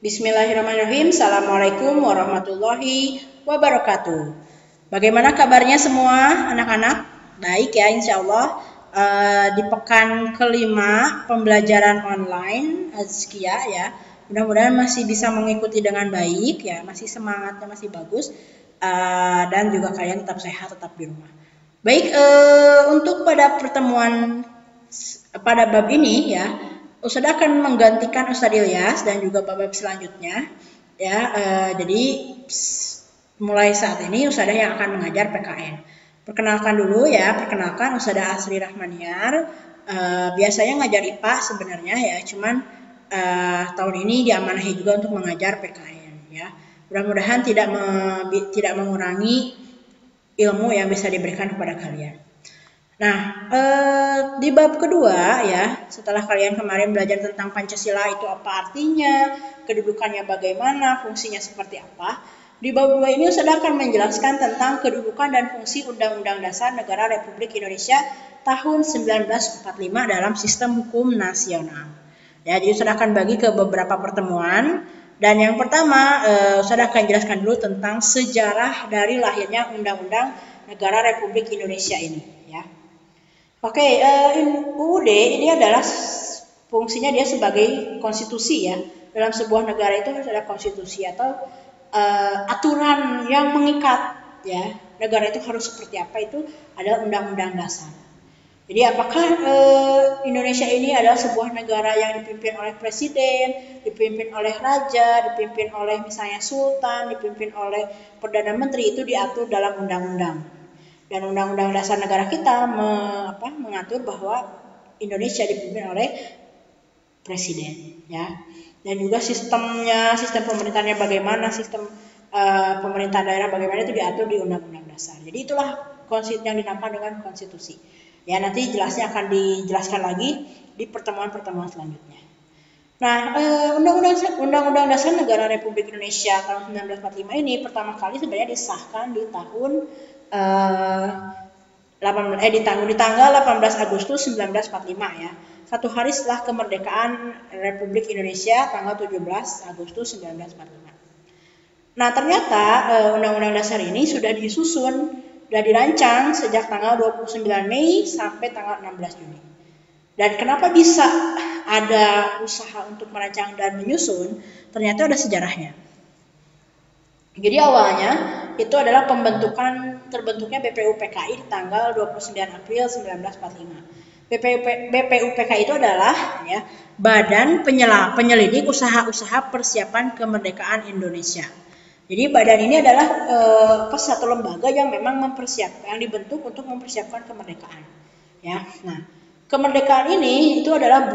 Bismillahirrahmanirrahim. Assalamualaikum warahmatullahi wabarakatuh. Bagaimana kabarnya semua anak-anak? Baik ya, insya Allah. Di pekan kelima pembelajaran online Azkia ya. Mudah-mudahan masih bisa mengikuti dengan baik ya, masih semangatnya masih bagus. Dan juga kalian tetap sehat, tetap di rumah. Baik, untuk pada pertemuan pada bab ini ya, Ustadz akan menggantikan Ustadz Ilyas dan juga bab selanjutnya ya. Jadi mulai saat ini Ustadzah yang akan mengajar PKN. Perkenalkan dulu ya, perkenalkan Ustadzah Asri Rahmaniar. Biasanya ngajar IPA sebenarnya ya, cuman tahun ini diamanahi juga untuk mengajar PKN ya. Mudah-mudahan tidak mengurangi ilmu yang bisa diberikan kepada kalian. Nah, di bab kedua ya, setelah kalian kemarin belajar tentang Pancasila itu apa artinya, kedudukannya bagaimana, fungsinya seperti apa, di bab 2 ini Ustadz akan menjelaskan tentang kedudukan dan fungsi Undang-Undang Dasar Negara Republik Indonesia tahun 1945 dalam sistem hukum nasional. Ya, jadi Ustadz akan bagi ke beberapa pertemuan. Dan yang pertama, Ustadz akan jelaskan dulu tentang sejarah dari lahirnya Undang-Undang Negara Republik Indonesia ini ya. Oke, UUD ini adalah fungsinya dia sebagai konstitusi ya. Dalam sebuah negara itu harus ada konstitusi atau aturan yang mengikat ya. Negara itu harus seperti apa, itu ada undang-undang dasar. Jadi apakah Indonesia ini adalah sebuah negara yang dipimpin oleh presiden, dipimpin oleh raja, dipimpin oleh misalnya sultan, dipimpin oleh perdana menteri, itu diatur dalam undang-undang. Dan Undang-Undang Dasar Negara kita mengatur bahwa Indonesia dipimpin oleh presiden, ya. Dan juga sistem pemerintahnya bagaimana, sistem pemerintah daerah bagaimana itu diatur di Undang-Undang Dasar. Jadi itulah yang dinamakan dengan konstitusi. Ya, nanti jelasnya akan dijelaskan lagi di pertemuan-pertemuan selanjutnya. Nah, Undang-Undang Dasar Negara Republik Indonesia tahun 1945 ini pertama kali sebenarnya disahkan di tahun di tanggal 18 Agustus 1945 ya. Satu hari setelah kemerdekaan Republik Indonesia tanggal 17 Agustus 1945. Nah, ternyata Undang-Undang Dasar ini sudah disusun dan dirancang sejak tanggal 29 Mei sampai tanggal 16 Juni. Dan kenapa bisa ada usaha untuk merancang dan menyusun? Ternyata ada sejarahnya. Jadi awalnya itu adalah terbentuknya BPUPKI di tanggal 29 April 1945. BPUPKI itu adalah ya, Badan Penyelidik Usaha-Usaha Persiapan Kemerdekaan Indonesia. Jadi badan ini adalah satu lembaga yang memang yang dibentuk untuk mempersiapkan kemerdekaan. Ya, nah kemerdekaan ini itu adalah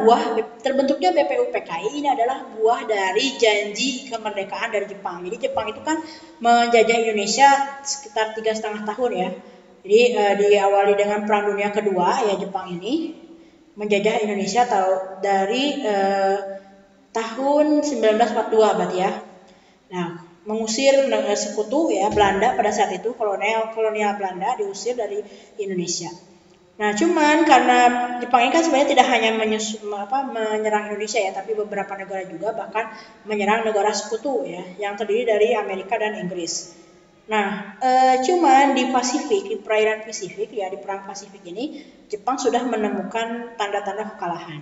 terbentuknya BPUPKI ini adalah buah dari janji kemerdekaan dari Jepang. Jadi Jepang itu kan menjajah Indonesia sekitar 3,5 tahun ya. Jadi diawali dengan Perang Dunia Kedua ya, Jepang ini menjajah Indonesia dari tahun 1942 berarti ya. Nah, mengusir sekutu ya Belanda pada saat itu, kolonial Belanda diusir dari Indonesia. Nah, cuman karena Jepang ini kan sebenarnya tidak hanya menyerang Indonesia ya, tapi beberapa negara juga, bahkan menyerang negara sekutu ya, yang terdiri dari Amerika dan Inggris. Nah, cuman di Pasifik, di perairan Pasifik ya, di Perang Pasifik ini, Jepang sudah menemukan tanda-tanda kekalahan.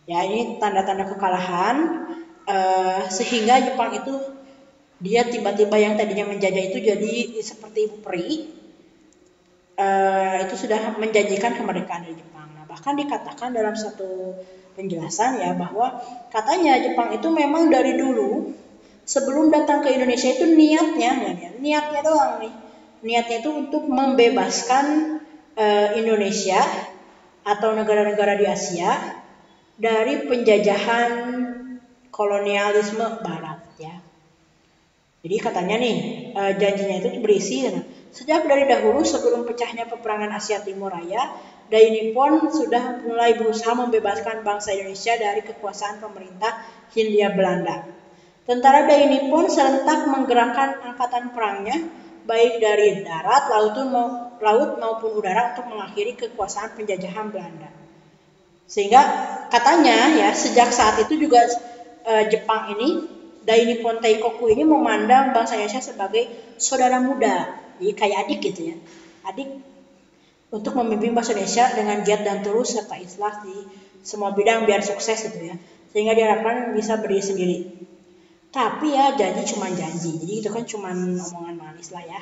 Ya, ini tanda-tanda kekalahan sehingga Jepang itu dia tiba-tiba yang tadinya menjajah itu jadi seperti ibu peri. Itu sudah menjanjikan kemerdekaan dari Jepang. Nah, bahkan dikatakan dalam satu penjelasan ya bahwa katanya Jepang itu memang dari dulu sebelum datang ke Indonesia itu niatnya doang nih. Niatnya itu untuk membebaskan Indonesia atau negara-negara di Asia dari penjajahan kolonialisme Barat ya. Jadi katanya nih janjinya itu berisi sejak dari dahulu sebelum pecahnya peperangan Asia Timur Raya, Dai Nippon sudah mulai berusaha membebaskan bangsa Indonesia dari kekuasaan pemerintah Hindia Belanda. Tentara Dai Nippon serentak menggerakkan angkatan perangnya baik dari darat, laut maupun udara untuk mengakhiri kekuasaan penjajahan Belanda. Sehingga katanya ya sejak saat itu juga Jepang ini Dai Nippon Teikoku ini memandang bangsa Indonesia sebagai saudara muda, jadi kayak adik gitu ya, adik untuk memimpin bangsa Indonesia dengan giat dan tulus serta ikhlas di semua bidang biar sukses gitu ya, sehingga diharapkan bisa berdiri sendiri. Tapi ya janji cuma janji, jadi itu kan cuma omongan manis lah ya,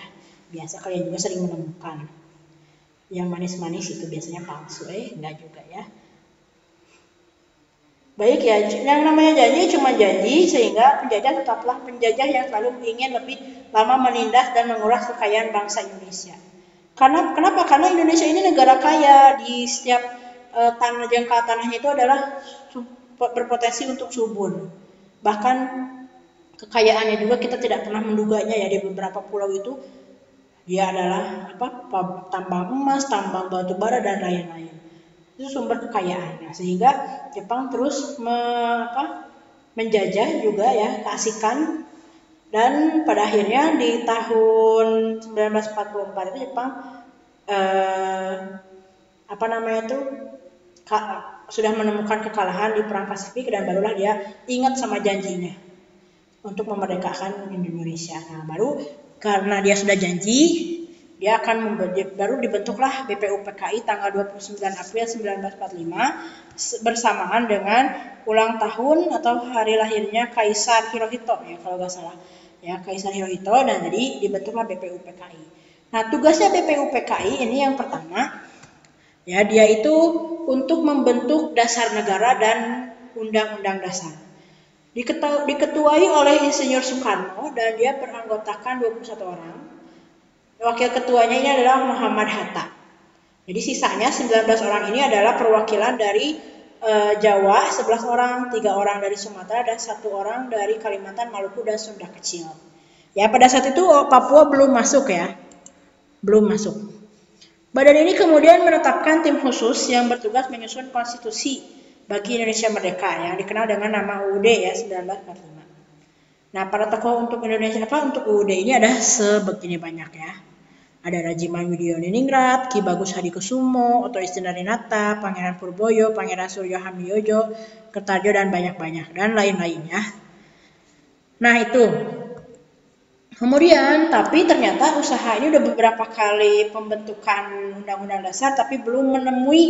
biasa kalian juga sering menemukan yang manis-manis itu biasanya palsu, enggak juga ya. Baik ya, yang namanya janji cuma janji, sehingga penjajah tetaplah penjajah yang selalu ingin lebih lama menindas dan menguras kekayaan bangsa Indonesia. Kenapa? Karena Indonesia ini negara kaya, di setiap jangkauan tanahnya itu adalah berpotensi untuk subur. Bahkan kekayaannya juga kita tidak pernah menduganya ya, di beberapa pulau itu dia adalah tambang emas, tambang batu bara dan lain-lain. Itu sumber kekayaan. Nah, sehingga Jepang terus menjajah juga ya, keasikan. Dan pada akhirnya di tahun 1944 itu Jepang sudah menemukan kekalahan di Perang Pasifik, dan barulah dia ingat sama janjinya untuk memerdekakan Indonesia. Nah, baru karena dia sudah janji, dia akan baru dibentuklah BPUPKI tanggal 29 April 1945 bersamaan dengan ulang tahun atau hari lahirnya Kaisar Hirohito ya kalau nggak salah ya, Kaisar Hirohito, dan jadi dibentuklah BPUPKI. Nah, tugasnya BPUPKI ini yang pertama ya, dia itu untuk membentuk dasar negara dan undang-undang dasar. Diketuai oleh Insinyur Soekarno dan dia beranggotakan 21 orang. Wakil ketuanya ini adalah Muhammad Hatta. Jadi sisanya 19 orang ini adalah perwakilan dari Jawa, 11 orang, 3 orang dari Sumatera, dan 1 orang dari Kalimantan, Maluku, dan Sunda Kecil. Ya, pada saat itu Papua belum masuk ya. Belum masuk. Badan ini kemudian menetapkan tim khusus yang bertugas menyusun konstitusi bagi Indonesia Merdeka yang dikenal dengan nama UUD ya, 1945. Nah, para tokoh untuk Indonesia untuk UUD ini ada sebegini banyak ya. Ada Rajiman Widioningrat, Ki Bagus Hadikusumo, Oto Istiarinata, Pangeran Purboyo, Pangeran Suryo Hamiyojo, Kertarjo, dan banyak-banyak dan lain-lainnya. Nah, itu. Kemudian, tapi ternyata usaha ini udah beberapa kali pembentukan Undang-Undang Dasar, tapi belum menemui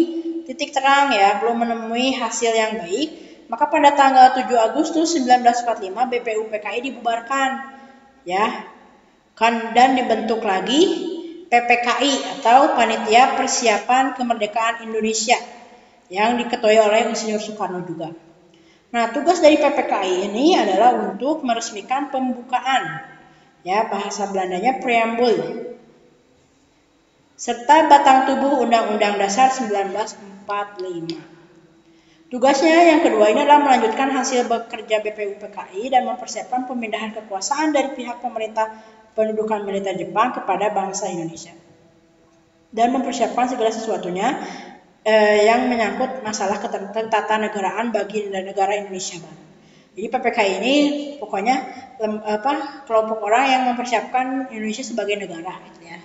titik terang ya, belum menemui hasil yang baik. Maka pada tanggal 7 Agustus 1945 BPUPKI dibubarkan ya, dan dibentuk lagi PPKI atau Panitia Persiapan Kemerdekaan Indonesia yang diketuai oleh Insinyur Soekarno juga. Nah, tugas dari PPKI ini adalah untuk meresmikan pembukaan ya, bahasa Belandanya preambul, serta batang tubuh Undang-Undang Dasar 1945. Tugasnya yang kedua ini adalah melanjutkan hasil bekerja BPUPKI dan mempersiapkan pemindahan kekuasaan dari pihak pemerintah pendudukan militer Jepang kepada bangsa Indonesia, dan mempersiapkan segala sesuatunya yang menyangkut masalah ketatanegaraan bagi negara Indonesia baru. Jadi PPKI ini pokoknya kelompok orang yang mempersiapkan Indonesia sebagai negara gitu ya.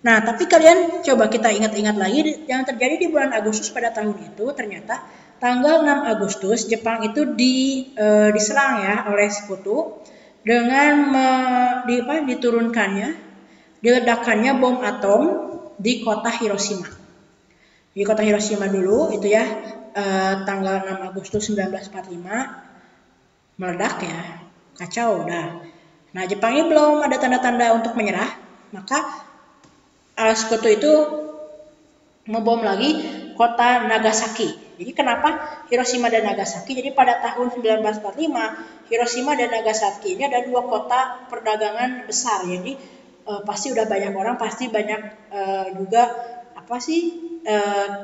Nah, tapi kalian coba kita ingat-ingat lagi yang terjadi di bulan Agustus pada tahun itu. Ternyata tanggal 6 Agustus Jepang itu diserang ya oleh sekutu dengan diledakannya bom atom di kota Hiroshima. Di kota Hiroshima dulu itu ya, tanggal 6 Agustus 1945 meledak ya, kacau dah. Nah, Jepang ini belum ada tanda-tanda untuk menyerah, maka sekutu itu membom lagi kota Nagasaki. Jadi kenapa Hiroshima dan Nagasaki? Jadi pada tahun 1945 Hiroshima dan Nagasaki ini ada 2 kota perdagangan besar. Jadi pasti udah banyak orang, pasti banyak juga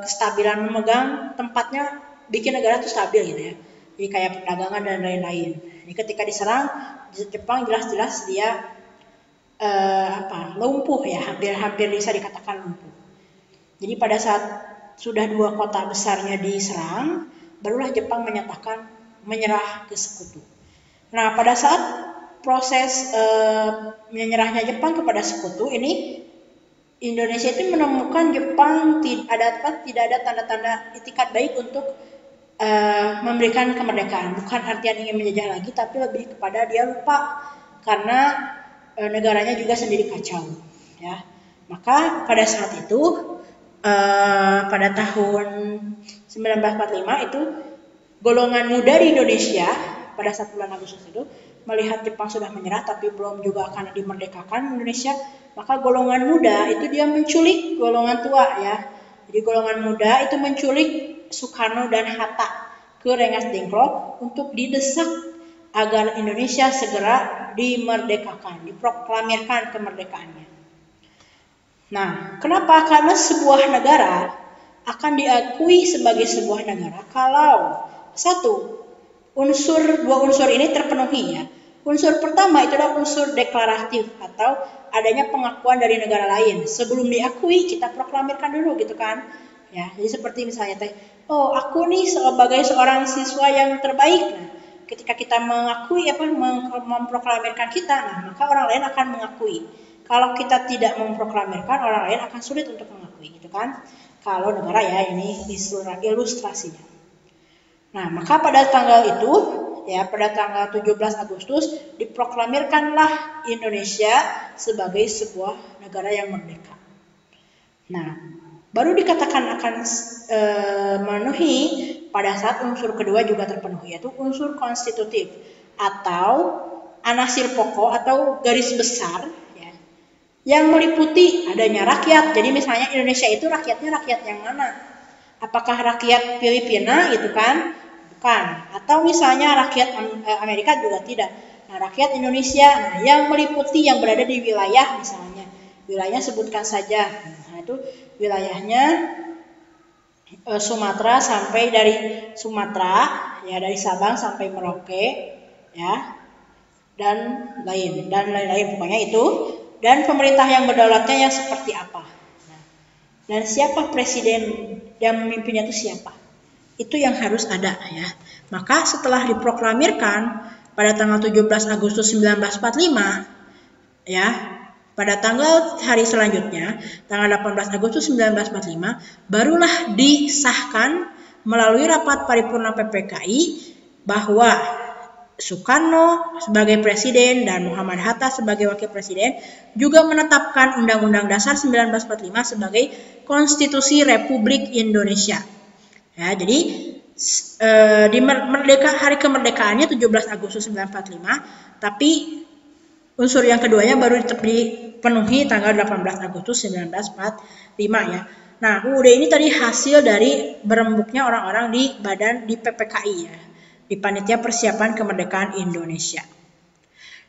kestabilan memegang tempatnya, bikin negara itu stabil gitu ya. Jadi kayak perdagangan dan lain-lain. Jadi ketika diserang Jepang jelas-jelas dia lumpuh ya, hampir bisa dikatakan lumpuh. Jadi pada saat sudah 2 kota besarnya diserang, barulah Jepang menyatakan menyerah ke sekutu. Nah, pada saat proses menyerahnya Jepang kepada sekutu ini, Indonesia itu menemukan Jepang tidak ada tanda-tanda itikat baik untuk memberikan kemerdekaan. Bukan artian ingin menjajah lagi, tapi lebih kepada dia lupa karena negaranya juga sendiri kacau. Ya, maka pada saat itu pada tahun 1945 itu golongan muda di Indonesia pada saat bulan Agustus itu melihat Jepang sudah menyerah tapi belum juga akan dimerdekakan Indonesia, maka golongan muda itu dia menculik golongan tua ya. Jadi golongan muda itu menculik Soekarno dan Hatta ke Rengas Dengklok untuk didesak agar Indonesia segera dimerdekakan, diproklamirkan kemerdekaannya. Nah, kenapa? Karena sebuah negara akan diakui sebagai sebuah negara kalau dua unsur ini terpenuhi ya. Unsur pertama itu adalah unsur deklaratif atau adanya pengakuan dari negara lain. Sebelum diakui kita proklamirkan dulu gitu kan. Ya, jadi seperti misalnya oh aku nih sebagai seorang siswa yang terbaik. Nah, ketika kita mengakui memproklamirkan kita, nah maka orang lain akan mengakui. Kalau kita tidak memproklamirkan, orang lain akan sulit untuk mengakui gitu kan. Kalau negara ya, ini ilustrasinya. Nah, maka pada tanggal itu ya, pada tanggal 17 Agustus diproklamirkanlah Indonesia sebagai sebuah negara yang merdeka. Nah, baru dikatakan akan memenuhi pada saat unsur kedua juga terpenuhi, yaitu unsur konstitutif atau anasir pokok atau garis besar ya, yang meliputi adanya rakyat. Jadi misalnya Indonesia itu rakyatnya rakyat yang mana? Apakah rakyat Filipina gitu kan? Bukan. Atau misalnya rakyat Amerika juga tidak. Nah, rakyat Indonesia yang meliputi yang berada di wilayah misalnya. Wilayahnya sebutkan saja. Nah, itu wilayahnya Sumatera sampai dari Sumatera ya, dari Sabang sampai Merauke ya, dan lain-lain pokoknya itu, dan pemerintah yang berdaulatnya yang seperti apa. Nah, dan siapa presiden yang memimpinnya itu siapa? Itu yang harus ada ya. Maka setelah diproklamirkan pada tanggal 17 Agustus 1945 ya, pada tanggal hari selanjutnya, tanggal 18 Agustus 1945, barulah disahkan melalui rapat paripurna PPKI bahwa Soekarno sebagai presiden dan Muhammad Hatta sebagai wakil presiden juga menetapkan Undang-Undang Dasar 1945 sebagai Konstitusi Republik Indonesia. Ya, jadi di hari kemerdekaannya 17 Agustus 1945, tapi unsur yang keduanya baru dipenuhi tanggal 18 Agustus 1945 ya. Nah, UUD ini tadi hasil dari berembuknya orang-orang di PPKI ya, di Panitia Persiapan Kemerdekaan Indonesia.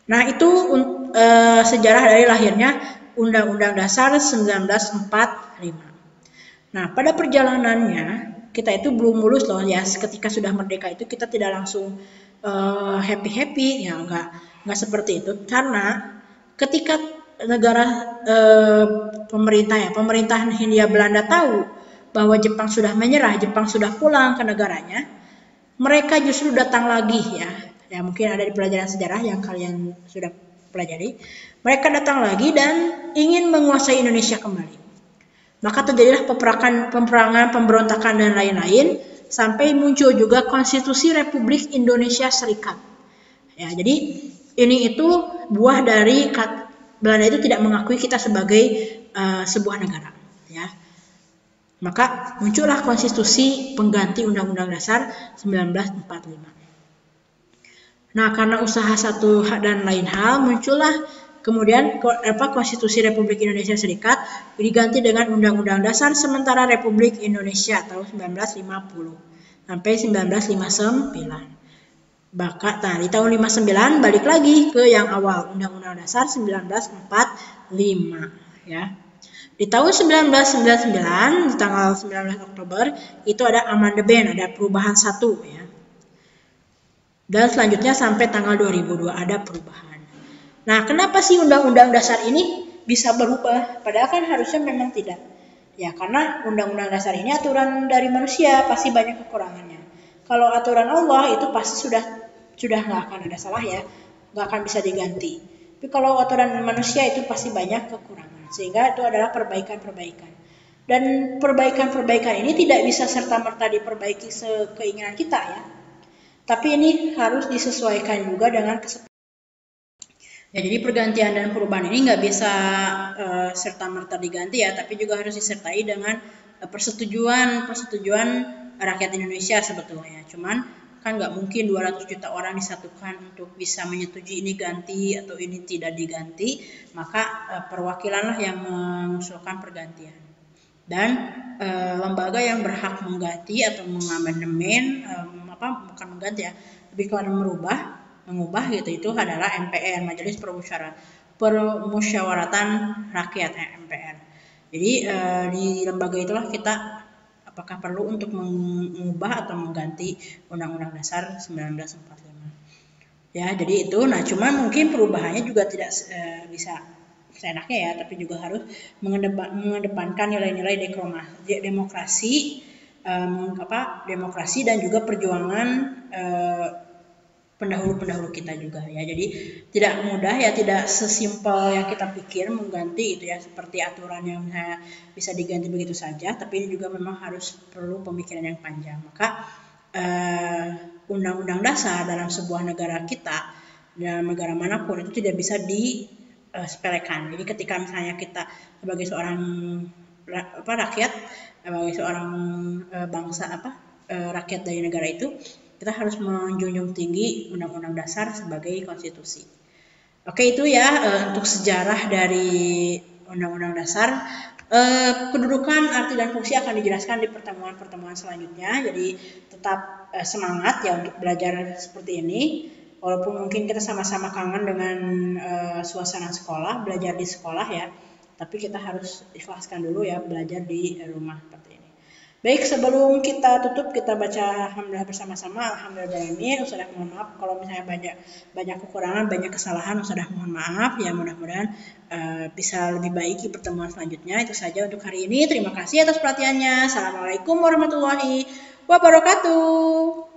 Nah, itu sejarah dari lahirnya Undang-Undang Dasar 1945. Nah, pada perjalanannya kita itu belum mulus loh ya. Ketika sudah merdeka itu kita tidak langsung happy ya, nggak seperti itu. Karena ketika negara pemerintahan Hindia Belanda tahu bahwa Jepang sudah menyerah, Jepang sudah pulang ke negaranya, mereka justru datang lagi ya. Ya mungkin ada di pelajaran sejarah yang kalian sudah pelajari. Mereka datang lagi dan ingin menguasai Indonesia kembali. Maka terjadilah peperangan, pemberontakan dan lain-lain sampai muncul juga Konstitusi Republik Indonesia Serikat. Ya, jadi ini itu buah dari Belanda itu tidak mengakui kita sebagai sebuah negara. Ya, maka muncullah konstitusi pengganti Undang-Undang Dasar 1945. Nah, karena usaha satu dan lain hal muncullah kemudian Konstitusi Republik Indonesia Serikat diganti dengan Undang-Undang Dasar Sementara Republik Indonesia tahun 1950 sampai 1959. Nah, di tahun 59 balik lagi ke yang awal, Undang-Undang Dasar 1945 ya. Di tahun 1999 di tanggal 19 Oktober itu ada amandemen, ada perubahan 1 ya. Dan selanjutnya sampai tanggal 2002 ada perubahan. Nah, kenapa sih Undang-Undang Dasar ini bisa berubah? Padahal kan harusnya memang tidak. Ya, karena Undang-Undang Dasar ini aturan dari manusia, pasti banyak kekurangannya. Kalau aturan Allah itu pasti sudah nggak akan ada salah ya, nggak akan bisa diganti. Tapi kalau aturan manusia itu pasti banyak kekurangan, sehingga itu adalah perbaikan-perbaikan. Dan perbaikan-perbaikan ini tidak bisa serta-merta diperbaiki sekeinginan kita ya. Tapi ini harus disesuaikan juga dengan kesepakatan. Ya, jadi pergantian dan perubahan ini nggak bisa serta-merta diganti ya, tapi juga harus disertai dengan persetujuan rakyat Indonesia sebetulnya. Cuman kan nggak mungkin 200 juta orang disatukan untuk bisa menyetujui ini ganti atau ini tidak diganti, maka perwakilanlah yang mengusulkan pergantian. Dan lembaga yang berhak mengganti atau mengamandemen, bukan mengganti ya, lebih kepada mengubah gitu, itu adalah MPR, Majelis Permusyawaratan Rakyat MPR. Jadi di lembaga itulah kita apakah perlu untuk mengubah atau mengganti Undang-Undang Dasar 1945. Ya, jadi itu. Nah, cuman mungkin perubahannya juga tidak bisa seenaknya ya, tapi juga harus mengedepankan nilai-nilai demokrasi, demokrasi dan juga perjuangan pendahulu kita juga ya. Jadi tidak mudah ya, tidak sesimpel yang kita pikir mengganti itu ya, seperti aturan yang bisa diganti begitu saja, tapi ini juga memang harus perlu pemikiran yang panjang. Maka undang-undang dasar dalam sebuah negara kita, dalam negara manapun, itu tidak bisa disepelekan. Jadi ketika misalnya kita sebagai seorang rakyat, sebagai seorang bangsa rakyat dari negara itu, kita harus menjunjung tinggi Undang-Undang Dasar sebagai konstitusi. Oke, itu ya untuk sejarah dari Undang-Undang Dasar. Kedudukan, arti, dan fungsi akan dijelaskan di pertemuan-pertemuan selanjutnya. Jadi tetap semangat ya untuk belajar seperti ini. Walaupun mungkin kita sama-sama kangen dengan suasana sekolah, belajar di sekolah ya. Tapi kita harus ikhlaskan dulu ya belajar di rumah seperti ini. Baik, sebelum kita tutup, kita baca alhamdulillah bersama-sama. Alhamdulillahirrahmanirrahim. Ustadzah mohon maaf kalau misalnya banyak kekurangan, banyak kesalahan. Ustadzah mohon maaf ya, mudah-mudahan bisa lebih baik di pertemuan selanjutnya. Itu saja untuk hari ini. Terima kasih atas perhatiannya. Assalamualaikum warahmatullahi wabarakatuh.